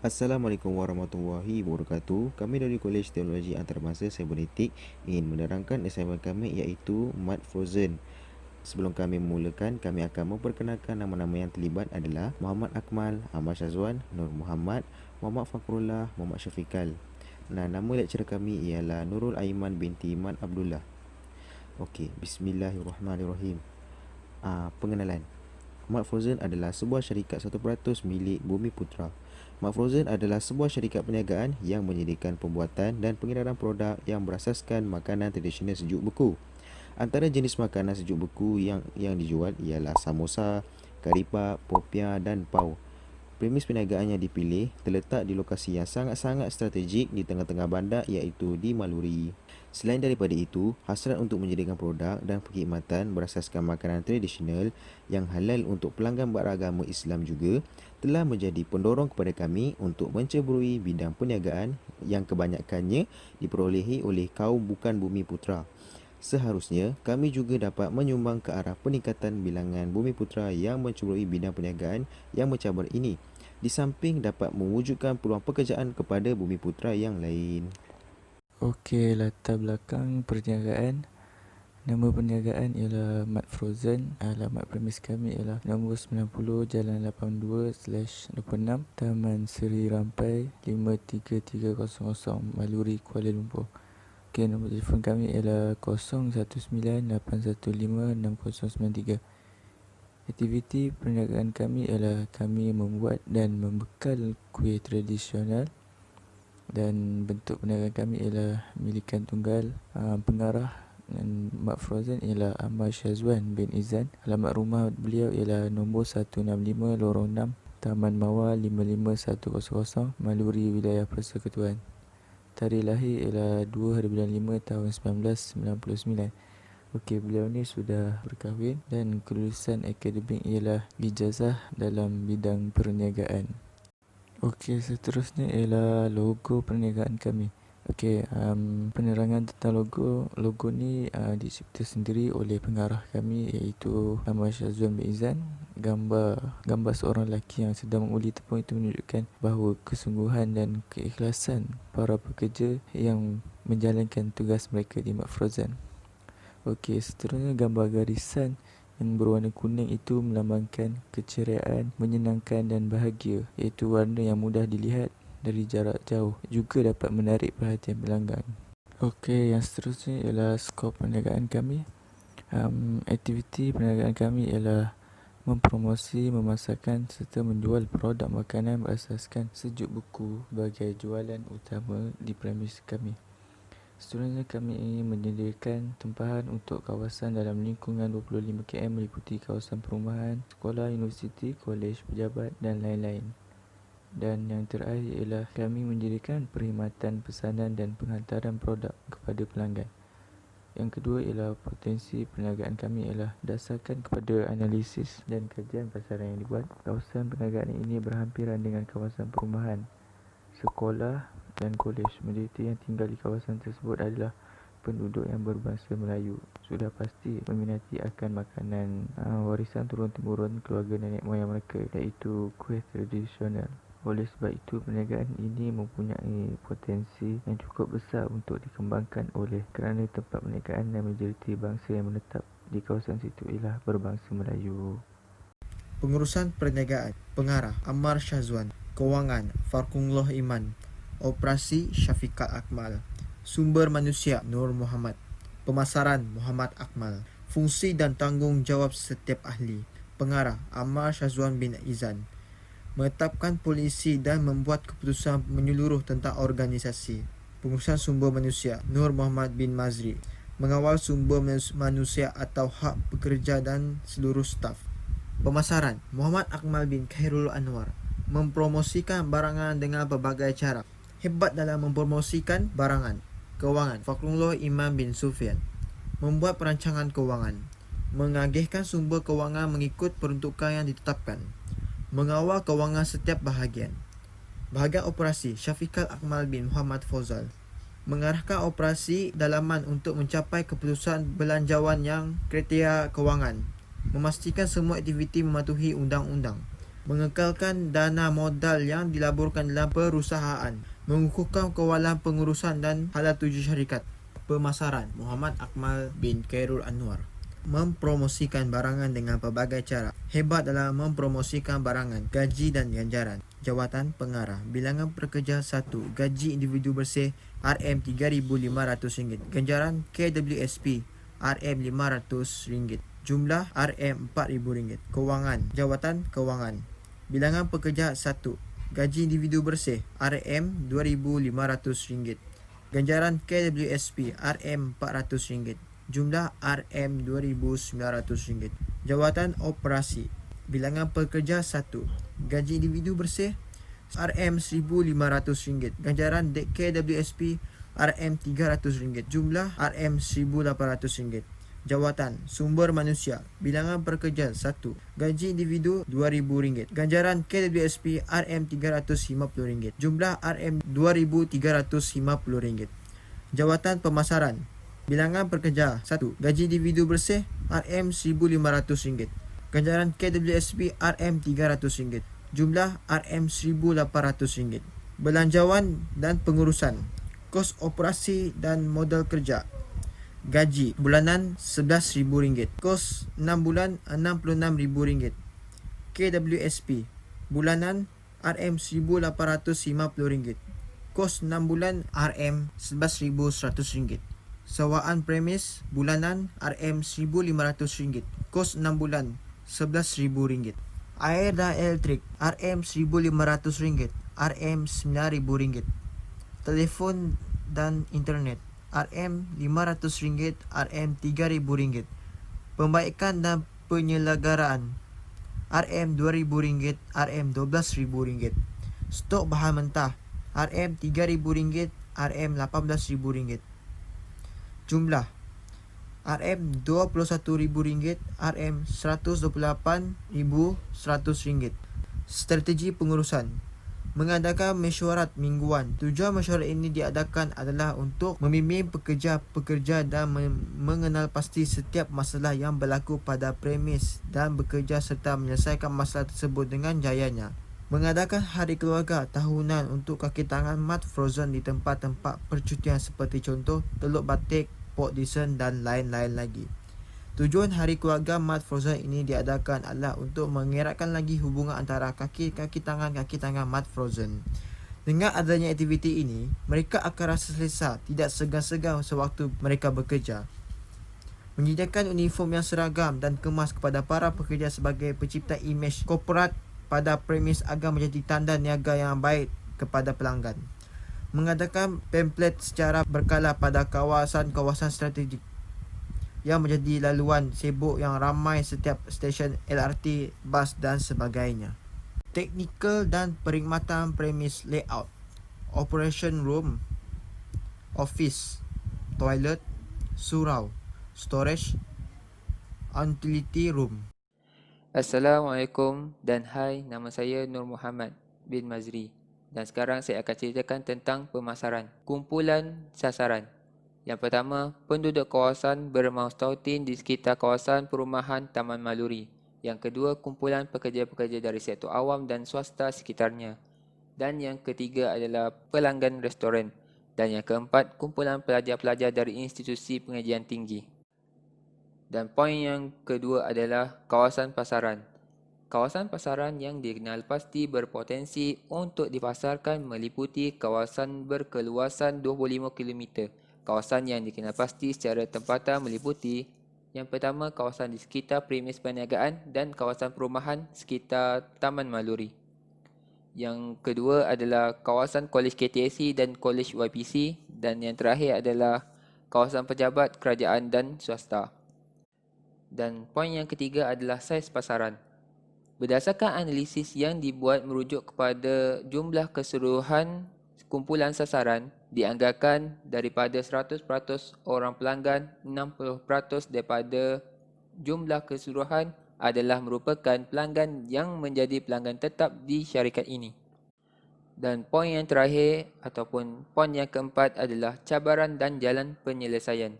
Assalamualaikum warahmatullahi wabarakatuh. Kami dari Kolej Teknologi Antarabangsa Cybernetik ingin menerangkan assignment kami iaitu Mud Frozen. Sebelum kami memulakan, kami akan memperkenalkan nama-nama yang terlibat adalah Muhammad Akmal, Ahmad Syazwan, Nur Muhammad, Muhammad Fakrullah, Muhammad Syafiqal. Nah, nama lecturer kami ialah Nurul Aiman binti Iman Abdullah. Okey, bismillahirrahmanirrahim. Pengenalan. Mud Frozen adalah sebuah syarikat 1% milik Bumi Putra. Mud Frozen adalah sebuah syarikat perniagaan yang menyediakan pembuatan dan pengedaran produk yang berasaskan makanan tradisional sejuk beku. Antara jenis makanan sejuk beku yang dijual ialah samosa, karipap, popiah dan pau. Premis perniagaan yang dipilih terletak di lokasi yang sangat-sangat strategik di tengah-tengah bandar iaitu di Maluri. Selain daripada itu, hasrat untuk menyediakan produk dan perkhidmatan berasaskan makanan tradisional yang halal untuk pelanggan beragama Islam juga telah menjadi pendorong kepada kami untuk menceburui bidang perniagaan yang kebanyakannya diperolehi oleh kaum bukan bumi putra. Seharusnya, kami juga dapat menyumbang ke arah peningkatan bilangan bumi putra yang menceburui bidang perniagaan yang mencabar ini, di samping dapat mewujudkan peluang pekerjaan kepada bumi putra yang lain. Okey, latar belakang perniagaan. Nama perniagaan ialah Mud Frozen. Alamat premis kami ialah nombor 90 Jalan 82/26 Taman Seri Rampai 53300 Maluri, Kuala Lumpur. Okey, nombor telefon kami ialah 0198156093. Aktiviti perniagaan kami ialah kami membuat dan membekal kuih tradisional, dan bentuk perniagaan kami ialah milikan tunggal. Pengarah Mud Frozen ialah Ahmad Syazwan bin Izan. Alamat rumah beliau ialah nombor 165 Lorong 6 Taman Mawar 55100 Maluri, Wilayah Persekutuan. Tarikh lahir ialah 2 hari bulan 5 tahun 1999. Okey, beliau ni sudah berkahwin dan kelulusan akademik ialah ijazah dalam bidang perniagaan. Okey, seterusnya ialah logo perniagaan kami. Okey, penerangan tentang logo ni dicipta sendiri oleh pengarah kami iaitu Ahmad Syazwan bin Izan. Gambar seorang lelaki yang sedang menguli tepung itu menunjukkan bahawa kesungguhan dan keikhlasan para pekerja yang menjalankan tugas mereka di Mud Frozen. Okey, seterusnya gambar garisan yang berwarna kuning itu melambangkan keceriaan, menyenangkan dan bahagia, iaitu warna yang mudah dilihat dari jarak jauh, juga dapat menarik perhatian pelanggan. Okey, yang seterusnya ialah skop perniagaan kami. Aktiviti perniagaan kami ialah mempromosi, memasarkan serta menjual produk makanan berasaskan sejuk beku sebagai jualan utama di premis kami. Seterusnya kami ingin menyediakan tempahan untuk kawasan dalam lingkungan 25 km meliputi kawasan perumahan, sekolah, universiti, kolej, pejabat dan lain-lain. Dan yang terakhir ialah kami menyediakan perkhidmatan pesanan dan penghantaran produk kepada pelanggan. Yang kedua ialah potensi perniagaan kami ialah berdasarkan kepada analisis dan kajian pasaran yang dibuat. Kawasan perniagaan ini berhampiran dengan kawasan perumahan, sekolah dan kolej. Majoriti yang tinggal di kawasan tersebut adalah penduduk yang berbangsa Melayu. Sudah pasti meminati akan makanan warisan turun-temurun keluarga nenek moyang mereka, iaitu kuih tradisional. Oleh sebab itu, perniagaan ini mempunyai potensi yang cukup besar untuk dikembangkan kerana tempat perniagaan dan majoriti bangsa yang menetap di kawasan situ ialah berbangsa Melayu. Pengurusan Perniagaan. Pengarah Ammar Syazwan. Kewangan Farkunloh Iman. Operasi Syafiqat Akmal. Sumber manusia Nur Muhammad. Pemasaran Muhammad Akmal. Fungsi dan tanggungjawab setiap ahli. Pengarah Ammar Syazwan bin Izan. Menetapkan polisi dan membuat keputusan menyeluruh tentang organisasi. Pengurusan sumber manusia Nur Muhammad bin Mazri. Mengawal sumber manusia atau hak pekerja dan seluruh staf. Pemasaran Muhammad Akmal bin Khairul Anwar. Mempromosikan barangan dengan berbagai cara. Hebat dalam mempromosikan barangan. Kewangan Fakrullah Imam bin Sufyan. Membuat perancangan kewangan. Mengagihkan sumber kewangan mengikut peruntukan yang ditetapkan. Mengawal kewangan setiap bahagian. Bahagian operasi Syafiqal Akmal bin Muhammad Fozal. Mengarahkan operasi dalaman untuk mencapai keputusan belanjawan yang kriteria kewangan. Memastikan semua aktiviti mematuhi undang-undang. mengekalkan dana modal yang dilaburkan dalam perusahaan, mengukuhkan kawalan pengurusan dan halal tuju syarikat. Pemasaran Muhammad Akmal bin Khairul Anwar. Mempromosikan barangan dengan pelbagai cara. Hebat dalam mempromosikan barangan, gaji dan ganjaran. Jawatan pengarah. Bilangan pekerja 1. Gaji individu bersih RM3,500. Ganjaran KWSP RM500. Jumlah RM4,000. Kewangan. Jawatan kewangan. Bilangan pekerja 1. Gaji individu bersih RM2,500. Ganjaran KWSP RM400. Jumlah RM2,900. Jawatan operasi. Bilangan pekerja 1. Gaji individu bersih RM1,500. Ganjaran KWSP RM300. Jumlah RM1,800. Jawatan sumber manusia. Bilangan pekerja 1. Gaji individu RM2,000. Ganjaran KWSP RM350. Jumlah RM2,350. Jawatan pemasaran. Bilangan pekerja 1. Gaji individu bersih RM1,500. Ganjaran KWSP RM300. Jumlah RM1,800. Belanjawan dan pengurusan. Kos operasi dan modal kerja. Gaji bulanan RM11,000. Kos 6 bulan RM66,000. KWSP bulanan RM1,850. Kos 6 bulan RM11,100. Sewaan premis bulanan RM1,500. Kos 6 bulan RM11,000. Air dan elektrik RM1,500. RM9,000. Telefon dan internet RM500. RM3,000. Pembaikan dan penyelenggaraan RM2,000. RM12,000. Stok bahan mentah RM3,000. RM18,000. Jumlah RM21,000. RM128,100. Strategi pengurusan. Mengadakan mesyuarat mingguan. Tujuan mesyuarat ini diadakan adalah untuk membimbing pekerja-pekerja dan mengenal pasti setiap masalah yang berlaku pada premis dan bekerja serta menyelesaikan masalah tersebut dengan jayanya. Mengadakan hari keluarga tahunan untuk kaki tangan mat frozen di tempat-tempat percutian seperti contoh Teluk Batik, Port Dickson dan lain-lain lagi. Tujuan hari keluarga mat frozen ini diadakan adalah untuk mengeratkan lagi hubungan antara kaki tangan mat frozen. Dengan adanya aktiviti ini, mereka akan rasa selesa, tidak segan-segan sewaktu mereka bekerja. Menyediakan uniform yang seragam dan kemas kepada para pekerja sebagai pencipta imej korporat pada premis agar menjadi tanda niaga yang baik kepada pelanggan. Mengadakan pamflet secara berkala pada kawasan-kawasan strategik yang menjadi laluan sibuk yang ramai setiap stesen LRT, bas dan sebagainya. Teknikal dan perkhidmatan premis layout, operation room, office, toilet, surau, storage, utility room. Assalamualaikum dan hai, nama saya Nur Muhammad bin Mazri dan sekarang saya akan ceritakan tentang pemasaran. Kumpulan sasaran. Yang pertama, penduduk kawasan bermustautin di sekitar kawasan perumahan Taman Maluri. Yang kedua, kumpulan pekerja-pekerja dari sektor awam dan swasta sekitarnya. Dan yang ketiga adalah pelanggan restoran. Dan yang keempat, kumpulan pelajar-pelajar dari institusi pengajian tinggi. Dan poin yang kedua adalah kawasan pasaran. Kawasan pasaran yang dikenal pasti berpotensi untuk dipasarkan meliputi kawasan berkeluasan 25 km. Kawasan yang dikenal pasti secara tempatan meliputi yang pertama, kawasan di sekitar premis perniagaan dan kawasan perumahan sekitar Taman Maluri. Yang kedua adalah kawasan Kolej KTSC dan Kolej YPC. Dan yang terakhir adalah kawasan pejabat kerajaan dan swasta. Dan poin yang ketiga adalah saiz pasaran. Berdasarkan analisis yang dibuat merujuk kepada jumlah keseluruhan kumpulan sasaran, dianggarkan daripada 100% orang pelanggan, 60% daripada jumlah keseluruhan adalah merupakan pelanggan yang menjadi pelanggan tetap di syarikat ini. Dan poin yang terakhir ataupun poin yang keempat adalah cabaran dan jalan penyelesaian.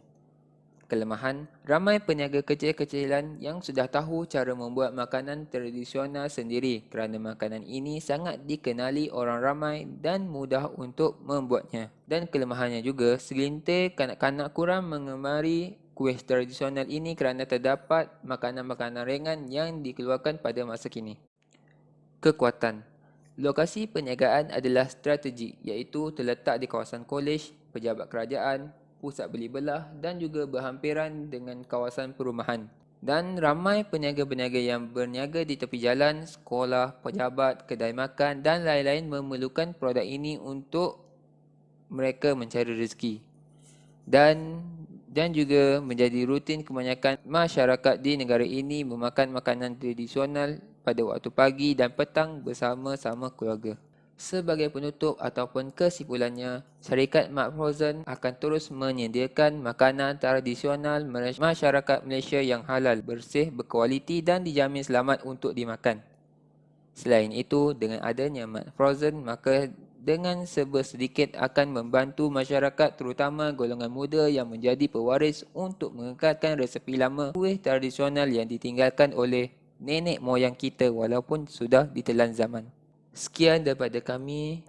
kelemahan, ramai peniaga kecil-kecilan yang sudah tahu cara membuat makanan tradisional sendiri kerana makanan ini sangat dikenali orang ramai dan mudah untuk membuatnya. Dan kelemahannya juga, segelintir kanak-kanak kurang mengemari kuih tradisional ini kerana terdapat makanan-makanan ringan yang dikeluarkan pada masa kini. Kekuatan. Lokasi perniagaan adalah strategik iaitu terletak di kawasan kolej, pejabat kerajaan, pusat beli belah dan juga berhampiran dengan kawasan perumahan. Dan ramai peniaga-peniaga yang berniaga di tepi jalan, sekolah, pejabat, kedai makan dan lain-lain memerlukan produk ini untuk mereka mencari rezeki. Dan juga menjadi rutin kebanyakan masyarakat di negara ini memakan makanan tradisional pada waktu pagi dan petang bersama-sama keluarga. Sebagai penutup ataupun kesimpulannya, syarikat Mak Frozen akan terus menyediakan makanan tradisional masyarakat Malaysia yang halal, bersih, berkualiti dan dijamin selamat untuk dimakan. Selain itu, dengan adanya Mak Frozen, maka dengan sedikit akan membantu masyarakat terutama golongan muda yang menjadi pewaris untuk mengekalkan resepi lama kuih tradisional yang ditinggalkan oleh nenek moyang kita walaupun sudah ditelan zaman. Sekian daripada kami.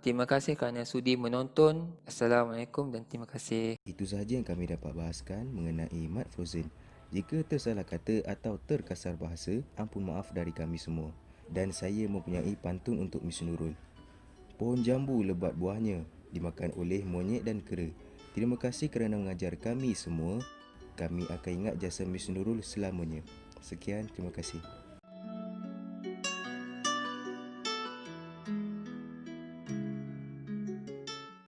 Terima kasih kerana sudi menonton. Assalamualaikum dan terima kasih. Itu sahaja yang kami dapat bahaskan mengenai Mat Frozen. Jika tersalah kata atau terkasar bahasa, ampun maaf dari kami semua. Dan saya mempunyai pantun untuk Miss Nurul. Pohon jambu lebat buahnya, dimakan oleh monyet dan kera. Terima kasih kerana mengajar kami semua. Kami akan ingat jasa Miss Nurul selamanya. Sekian, terima kasih.